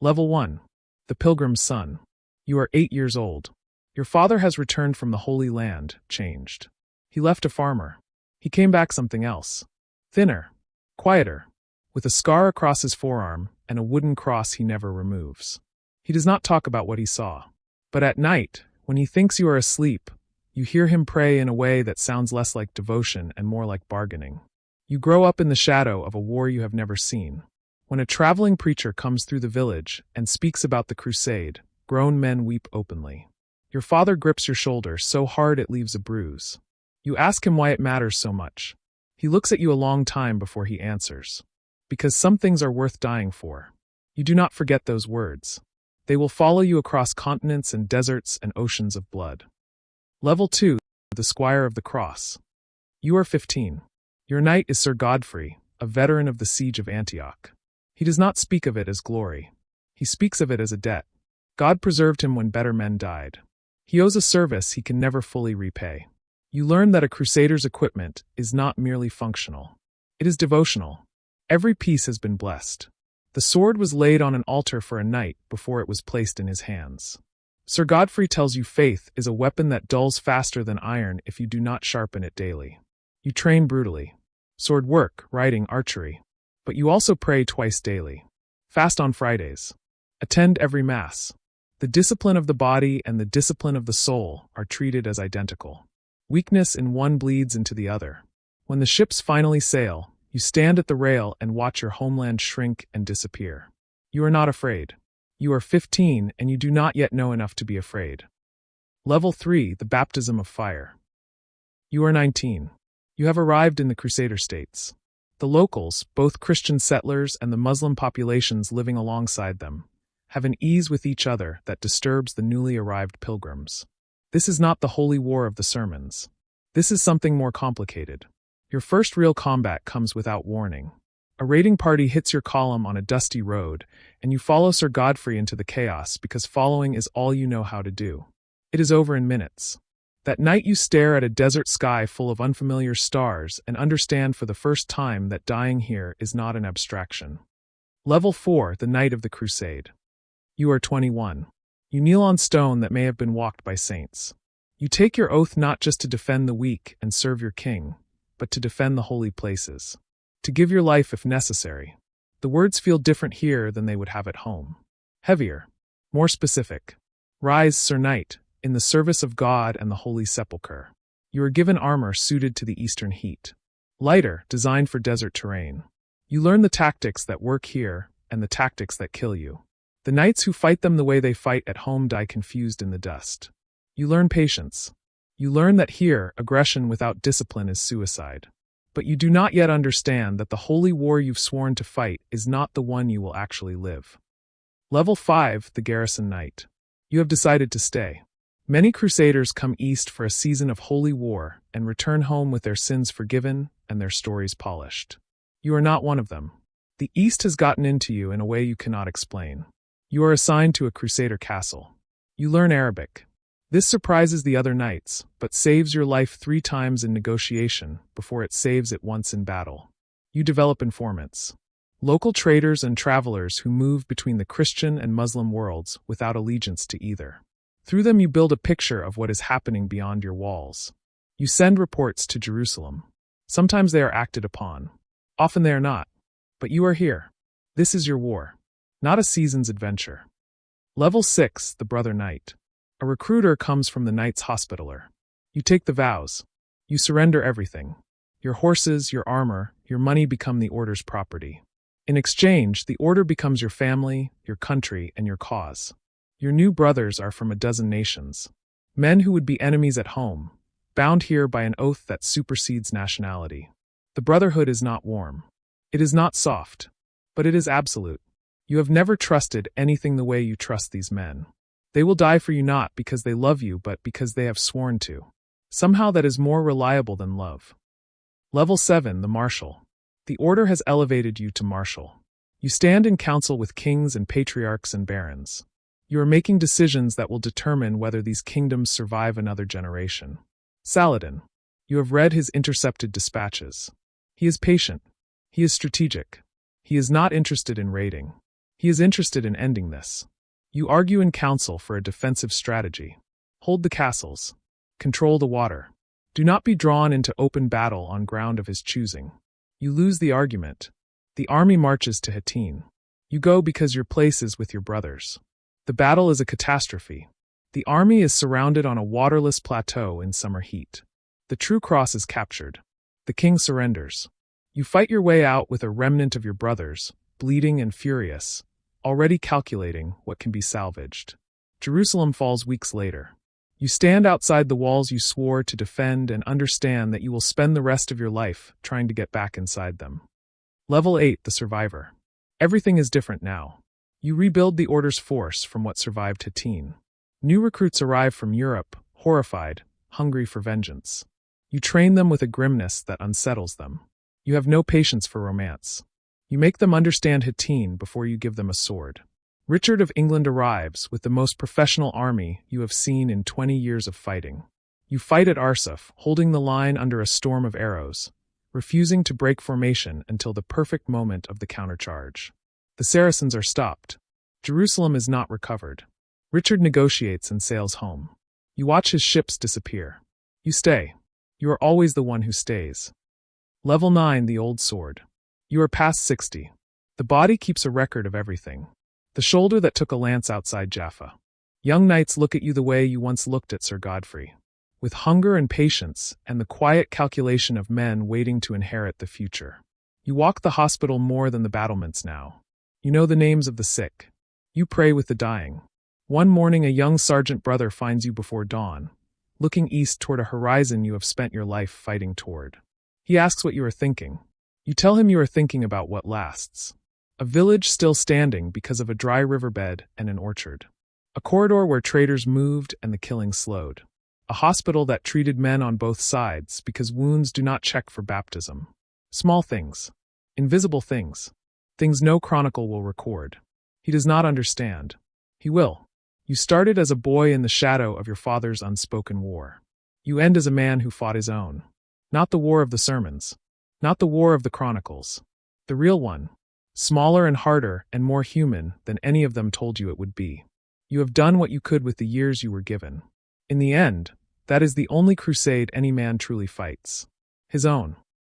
Level 1. The Pilgrim's Son. You are 8 years old. Your father has returned from the Holy Land, changed. He left a farmer. He came back something else. Thinner. Quieter. With a scar across his forearm and a wooden cross he never removes. He does not talk about what he saw. But at night, when he thinks you are asleep, you hear him pray in a way that sounds less like devotion and more like bargaining. You grow up in the shadow of a war you have never seen. When a traveling preacher comes through the village and speaks about the crusade, grown men weep openly. Your father grips your shoulder so hard it leaves a bruise. You ask him why it matters so much. He looks at you a long time before he answers. Because some things are worth dying for. You do not forget those words. They will follow you across continents and deserts and oceans of blood. Level 2. The Squire of the Cross. You are 15. Your knight is Sir Godfrey, a veteran of the siege of Antioch. He does not speak of it as glory. He speaks of it as a debt. God preserved him when better men died. He owes a service he can never fully repay. You learn that a crusader's equipment is not merely functional. It is devotional. Every piece has been blessed. The sword was laid on an altar for a knight before it was placed in his hands. Sir Godfrey tells you faith is a weapon that dulls faster than iron if you do not sharpen it daily. You train brutally. Sword work, riding, archery. But you also pray twice daily. Fast on Fridays. Attend every Mass. The discipline of the body and the discipline of the soul are treated as identical. Weakness in one bleeds into the other. When the ships finally sail, you stand at the rail and watch your homeland shrink and disappear. You are not afraid. You are 15 and you do not yet know enough to be afraid. Level 3. The Baptism of Fire. You are 19. You have arrived in the Crusader states. The locals, both Christian settlers and the Muslim populations living alongside them, have an ease with each other that disturbs the newly arrived pilgrims. This is not the holy war of the sermons. This is something more complicated. Your first real combat comes without warning. A raiding party hits your column on a dusty road, and you follow Sir Godfrey into the chaos because following is all you know how to do. It is over in minutes. That night you stare at a desert sky full of unfamiliar stars and understand for the first time that dying here is not an abstraction. Level 4. The Night of the Crusade. You are 21. You kneel on stone that may have been walked by saints. You take your oath not just to defend the weak and serve your king, but to defend the holy places. To give your life if necessary. The words feel different here than they would have at home. Heavier. More specific. Rise, Sir Knight, in the service of God and the Holy Sepulchre. You are given armor suited to the eastern heat. Lighter, designed for desert terrain. You learn the tactics that work here and the tactics that kill you. The knights who fight them the way they fight at home die confused in the dust. You learn patience. You learn that here, aggression without discipline is suicide. But you do not yet understand that the holy war you've sworn to fight is not the one you will actually live. Level 5. The Garrison Knight. You have decided to stay. Many crusaders come east for a season of holy war and return home with their sins forgiven and their stories polished. You are not one of them. The East has gotten into you in a way you cannot explain. You are assigned to a crusader castle. You learn Arabic. This surprises the other knights, but saves your life 3 times in negotiation before it saves it once in battle. You develop informants. Local traders and travelers who move between the Christian and Muslim worlds without allegiance to either. Through them you build a picture of what is happening beyond your walls. You send reports to Jerusalem. Sometimes they are acted upon. Often they are not. But you are here. This is your war. Not a season's adventure. Level 6. The Brother Knight. A recruiter comes from the Knight's Hospitaller. You take the vows. You surrender everything. Your horses, your armor, your money become the Order's property. In exchange, the Order becomes your family, your country, and your cause. Your new brothers are from a dozen nations. Men who would be enemies at home, bound here by an oath that supersedes nationality. The brotherhood is not warm. It is not soft. But it is absolute. You have never trusted anything the way you trust these men. They will die for you not because they love you but because they have sworn to. Somehow that is more reliable than love. Level 7. The Marshal. The Order has elevated you to Marshal. You stand in council with kings and patriarchs and barons. You are making decisions that will determine whether these kingdoms survive another generation. Saladin. You have read his intercepted dispatches. He is patient. He is strategic. He is not interested in raiding. He is interested in ending this. You argue in council for a defensive strategy. Hold the castles. Control the water. Do not be drawn into open battle on ground of his choosing. You lose the argument. The army marches to Hattin. You go because your place is with your brothers. The battle is a catastrophe. The army is surrounded on a waterless plateau in summer heat. The true cross is captured. The king surrenders. You fight your way out with a remnant of your brothers, bleeding and furious, already calculating what can be salvaged. Jerusalem falls weeks later. You stand outside the walls you swore to defend and understand that you will spend the rest of your life trying to get back inside them. Level 8, the survivor. Everything is different now. You rebuild the Order's force from what survived Hattin. New recruits arrive from Europe, horrified, hungry for vengeance. You train them with a grimness that unsettles them. You have no patience for romance. You make them understand Hattin before you give them a sword. Richard of England arrives with the most professional army you have seen in 20 years of fighting. You fight at Arsuf, holding the line under a storm of arrows, refusing to break formation until the perfect moment of the countercharge. The Saracens are stopped. Jerusalem is not recovered. Richard negotiates and sails home. You watch his ships disappear. You stay. You are always the one who stays. Level 9, the old sword. You are past 60. The body keeps a record of everything. The shoulder that took a lance outside Jaffa. Young knights look at you the way you once looked at Sir Godfrey, with hunger and patience and the quiet calculation of men waiting to inherit the future. You walk the hospital more than the battlements now. You know the names of the sick. You pray with the dying. One morning a young sergeant brother finds you before dawn, looking east toward a horizon you have spent your life fighting toward. He asks what you are thinking. You tell him you are thinking about what lasts. A village still standing because of a dry riverbed and an orchard. A corridor where traders moved and the killing slowed. A hospital that treated men on both sides because wounds do not check for baptism. Small things. Invisible things. Things no chronicle will record. He does not understand. He will. You started as a boy in the shadow of your father's unspoken war. You end as a man who fought his own. Not the war of the sermons. Not the war of the chronicles. The real one. Smaller and harder and more human than any of them told you it would be. You have done what you could with the years you were given. In the end, that is the only crusade any man truly fights. His own.